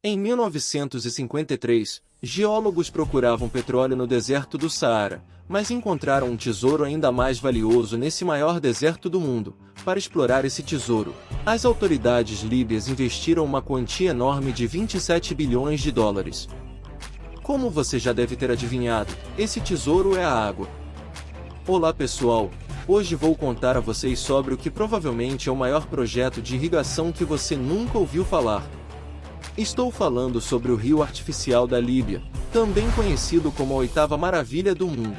Em 1953, geólogos procuravam petróleo no deserto do Saara, mas encontraram um tesouro ainda mais valioso nesse maior deserto do mundo. Para explorar esse tesouro, as autoridades líbias investiram uma quantia enorme de 27 bilhões de dólares. Como você já deve ter adivinhado, esse tesouro é a água. Olá pessoal, hoje vou contar a vocês sobre o que provavelmente é o maior projeto de irrigação que você nunca ouviu falar. Estou falando sobre o rio artificial da Líbia, também conhecido como a oitava maravilha do mundo.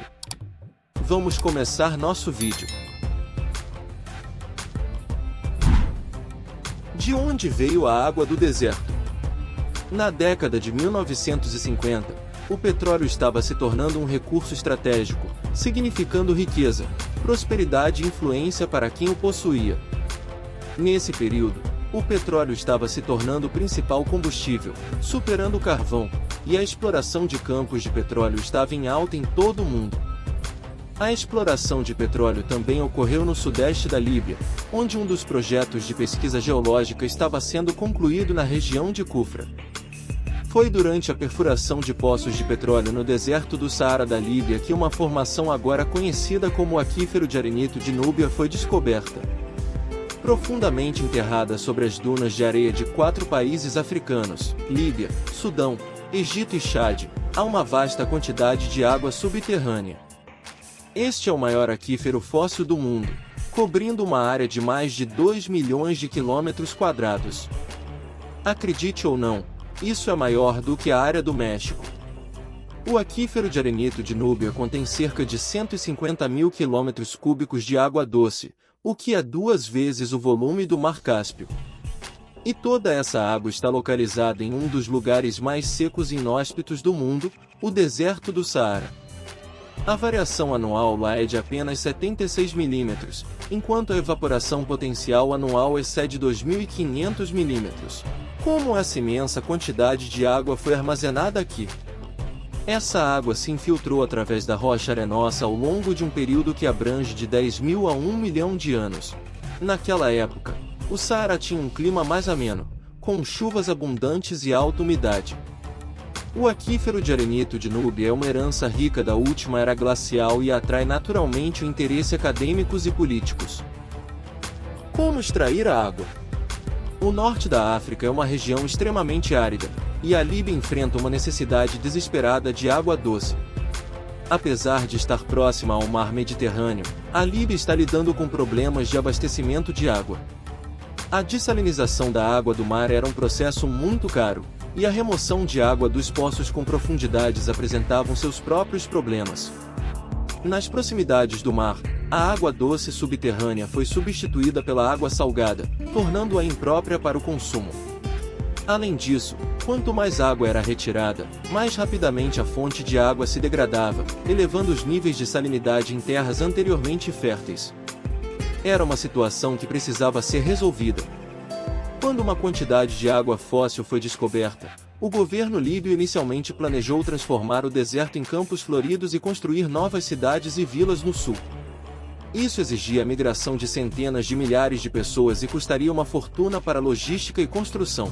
Vamos começar nosso vídeo. De onde veio a água do deserto? Na década de 1950, o petróleo estava se tornando um recurso estratégico, significando riqueza, prosperidade e influência para quem o possuía. Nesse período, o petróleo estava se tornando o principal combustível, superando o carvão, e a exploração de campos de petróleo estava em alta em todo o mundo. A exploração de petróleo também ocorreu no sudeste da Líbia, onde um dos projetos de pesquisa geológica estava sendo concluído na região de Cufra. Foi durante a perfuração de poços de petróleo no deserto do Saara da Líbia que uma formação agora conhecida como o aquífero de arenito de Núbia foi descoberta. Profundamente enterrada sobre as dunas de areia de 4 países africanos, Líbia, Sudão, Egito e Chade, há uma vasta quantidade de água subterrânea. Este é o maior aquífero fóssil do mundo, cobrindo uma área de mais de 2 milhões de quilômetros quadrados. Acredite ou não, isso é maior do que a área do México. O aquífero de arenito de Núbia contém cerca de 150 mil quilômetros cúbicos de água doce, o que é 2 vezes o volume do Mar Cáspio. E toda essa água está localizada em um dos lugares mais secos e inóspitos do mundo, o deserto do Saara. A variação anual lá é de apenas 76 milímetros, enquanto a evaporação potencial anual excede 2.500 milímetros. Como essa imensa quantidade de água foi armazenada aqui? Essa água se infiltrou através da rocha arenosa ao longo de um período que abrange de 10.000 a 1 milhão de anos. Naquela época, o Saara tinha um clima mais ameno, com chuvas abundantes e alta umidade. O aquífero de arenito de Núbia é uma herança rica da última era glacial e atrai naturalmente o interesse acadêmicos e políticos. Como extrair a água? O norte da África é uma região extremamente árida, e a Líbia enfrenta uma necessidade desesperada de água doce. Apesar de estar próxima ao mar Mediterrâneo, a Líbia está lidando com problemas de abastecimento de água. A dessalinização da água do mar era um processo muito caro, e a remoção de água dos poços com profundidades apresentavam seus próprios problemas. Nas proximidades do mar, a água doce subterrânea foi substituída pela água salgada, tornando-a imprópria para o consumo. Além disso, quanto mais água era retirada, mais rapidamente a fonte de água se degradava, elevando os níveis de salinidade em terras anteriormente férteis. Era uma situação que precisava ser resolvida. Quando uma quantidade de água fóssil foi descoberta, o governo líbio inicialmente planejou transformar o deserto em campos floridos e construir novas cidades e vilas no sul. Isso exigia a migração de centenas de milhares de pessoas e custaria uma fortuna para logística e construção.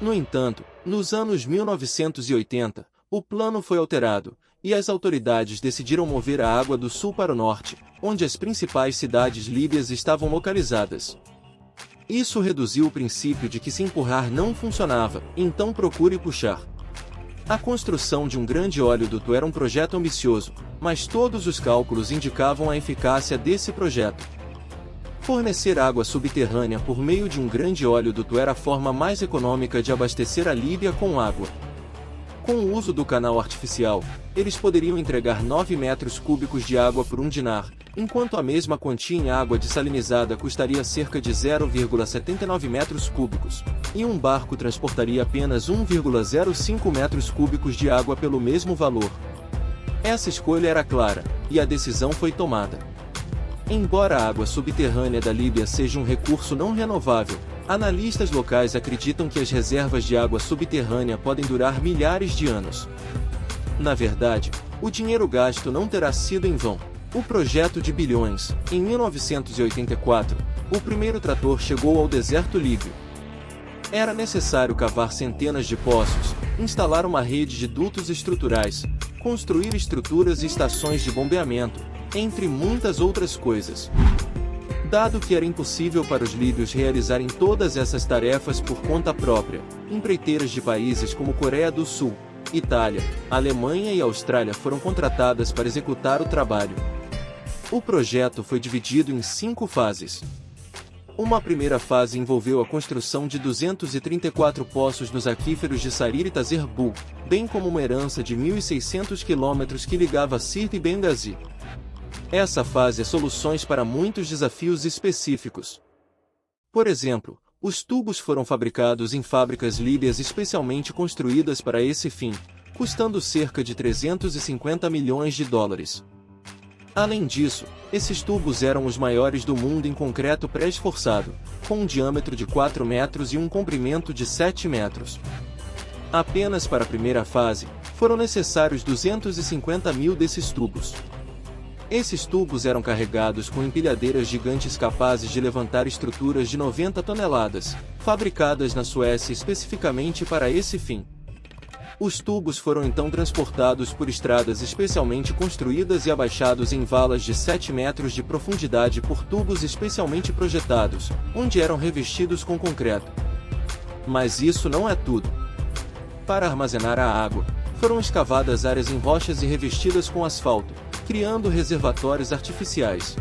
No entanto, nos anos 1980, o plano foi alterado, e as autoridades decidiram mover a água do sul para o norte, onde as principais cidades líbias estavam localizadas. Isso reduziu o princípio de que se empurrar não funcionava, então procure puxar. A construção de um grande oleoduto era um projeto ambicioso, mas todos os cálculos indicavam a eficácia desse projeto. Fornecer água subterrânea por meio de um grande oleoduto era a forma mais econômica de abastecer a Líbia com água. Com o uso do canal artificial, eles poderiam entregar 9 metros cúbicos de água por um dinar, enquanto a mesma quantia em água dessalinizada custaria cerca de 0,79 metros cúbicos, e um barco transportaria apenas 1,05 metros cúbicos de água pelo mesmo valor. Essa escolha era clara, e a decisão foi tomada. Embora a água subterrânea da Líbia seja um recurso não renovável, analistas locais acreditam que as reservas de água subterrânea podem durar milhares de anos. Na verdade, o dinheiro gasto não terá sido em vão. O projeto de bilhões. Em 1984, o primeiro trator chegou ao deserto líbio. Era necessário cavar centenas de poços, instalar uma rede de dutos estruturais, construir estruturas e estações de bombeamento, entre muitas outras coisas. Dado que era impossível para os líbios realizarem todas essas tarefas por conta própria, empreiteiras de países como Coreia do Sul, Itália, Alemanha e Austrália foram contratadas para executar o trabalho. O projeto foi dividido em 5 fases. Uma primeira fase envolveu a construção de 234 poços nos aquíferos de Sarir e Tazer-Bul, bem como uma herança de 1.600 quilômetros que ligava Sirte e Benghazi. Essa fase é soluções para muitos desafios específicos. Por exemplo, os tubos foram fabricados em fábricas líbias especialmente construídas para esse fim, custando cerca de 350 milhões de dólares. Além disso, esses tubos eram os maiores do mundo em concreto pré-esforçado, com um diâmetro de 4 metros e um comprimento de 7 metros. Apenas para a primeira fase, foram necessários 250 mil desses tubos. Esses tubos eram carregados com empilhadeiras gigantes capazes de levantar estruturas de 90 toneladas, fabricadas na Suécia especificamente para esse fim. Os tubos foram então transportados por estradas especialmente construídas e abaixados em valas de 7 metros de profundidade por tubos especialmente projetados, onde eram revestidos com concreto. Mas isso não é tudo. Para armazenar a água, foram escavadas áreas em rochas e revestidas com asfalto, criando reservatórios artificiais.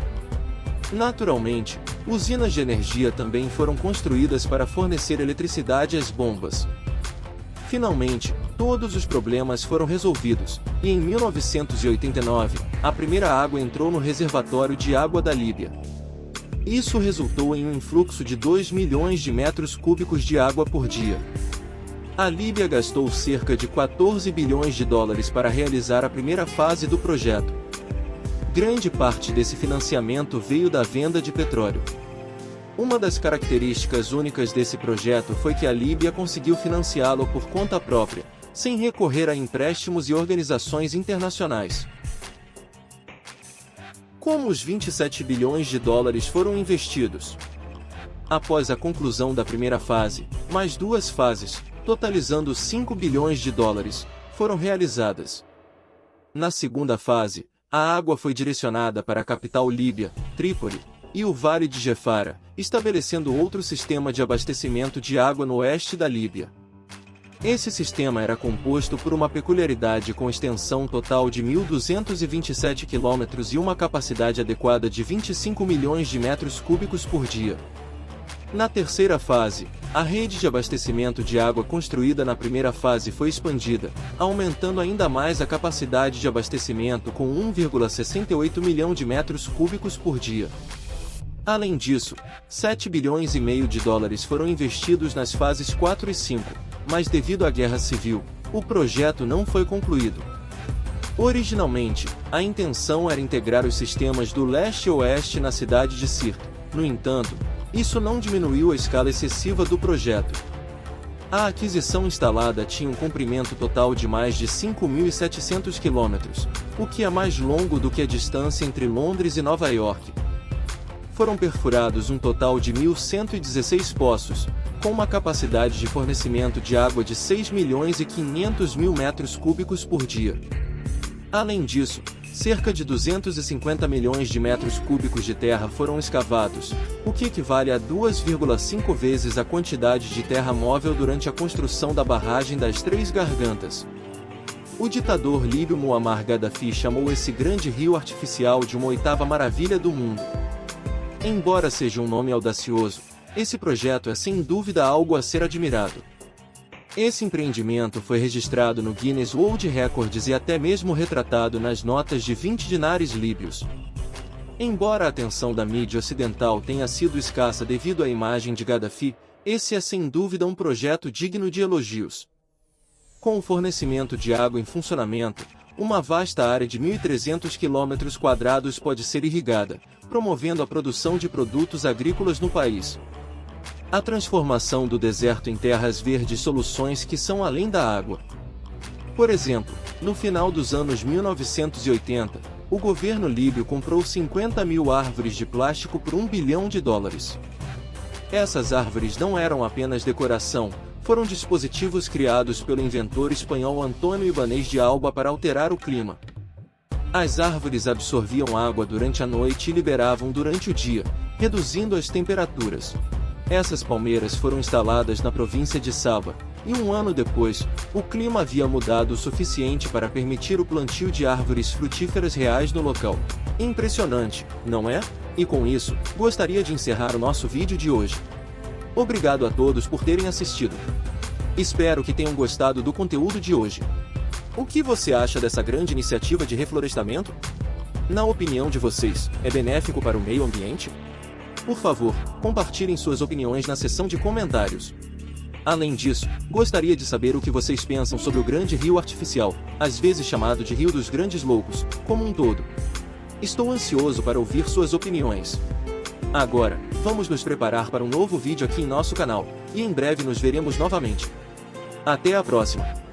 Naturalmente, usinas de energia também foram construídas para fornecer eletricidade às bombas. Finalmente, todos os problemas foram resolvidos, e em 1989, a primeira água entrou no reservatório de água da Líbia. Isso resultou em um influxo de 2 milhões de metros cúbicos de água por dia. A Líbia gastou cerca de 14 bilhões de dólares para realizar a primeira fase do projeto. Grande parte desse financiamento veio da venda de petróleo. Uma das características únicas desse projeto foi que a Líbia conseguiu financiá-lo por conta própria, sem recorrer a empréstimos e organizações internacionais. Como os 27 bilhões de dólares foram investidos? Após a conclusão da primeira fase, mais 2 fases, totalizando 5 bilhões de dólares, foram realizadas. Na segunda fase, a água foi direcionada para a capital líbia, Trípoli, e o Vale de Jefara, estabelecendo outro sistema de abastecimento de água no oeste da Líbia. Esse sistema era composto por uma peculiaridade com extensão total de 1.227 km e uma capacidade adequada de 25 milhões de metros cúbicos por dia. Na terceira fase, a rede de abastecimento de água construída na primeira fase foi expandida, aumentando ainda mais a capacidade de abastecimento com 1,68 milhão de metros cúbicos por dia. Além disso, 7 bilhões e meio de dólares foram investidos nas fases 4 e 5, mas devido à guerra civil, o projeto não foi concluído. Originalmente, a intenção era integrar os sistemas do leste e oeste na cidade de Sirte. No entanto, isso não diminuiu a escala excessiva do projeto. A aquisição instalada tinha um comprimento total de mais de 5.700 km, o que é mais longo do que a distância entre Londres e Nova York. Foram perfurados um total de 1.116 poços, com uma capacidade de fornecimento de água de 6 milhões e 500 mil metros cúbicos por dia. Além disso, cerca de 250 milhões de metros cúbicos de terra foram escavados, o que equivale a 2,5 vezes a quantidade de terra móvel durante a construção da barragem das Três Gargantas. O ditador líbio Muammar Gaddafi chamou esse grande rio artificial de uma 8ª maravilha do mundo. Embora seja um nome audacioso, esse projeto é sem dúvida algo a ser admirado. Esse empreendimento foi registrado no Guinness World Records e até mesmo retratado nas notas de 20 dinares líbios. Embora a atenção da mídia ocidental tenha sido escassa devido à imagem de Gaddafi, esse é sem dúvida um projeto digno de elogios. Com o fornecimento de água em funcionamento, uma vasta área de 1.300 km² pode ser irrigada, promovendo a produção de produtos agrícolas no país. A transformação do deserto em terras verdes, soluções que são além da água. Por exemplo, no final dos anos 1980, o governo líbio comprou 50 mil árvores de plástico por $1 bilhão. Essas árvores não eram apenas decoração, foram dispositivos criados pelo inventor espanhol Antônio Ibáñez de Alba para alterar o clima. As árvores absorviam água durante a noite e liberavam durante o dia, reduzindo as temperaturas. Essas palmeiras foram instaladas na província de Saba, e um ano depois, o clima havia mudado o suficiente para permitir o plantio de árvores frutíferas reais no local. Impressionante, não é? E com isso, gostaria de encerrar o nosso vídeo de hoje. Obrigado a todos por terem assistido. Espero que tenham gostado do conteúdo de hoje. O que você acha dessa grande iniciativa de reflorestamento? Na opinião de vocês, é benéfico para o meio ambiente? Por favor, compartilhem suas opiniões na seção de comentários. Além disso, gostaria de saber o que vocês pensam sobre o grande rio artificial, às vezes chamado de Rio dos Grandes Loucos, como um todo. Estou ansioso para ouvir suas opiniões. Agora, vamos nos preparar para um novo vídeo aqui em nosso canal, e em breve nos veremos novamente. Até a próxima!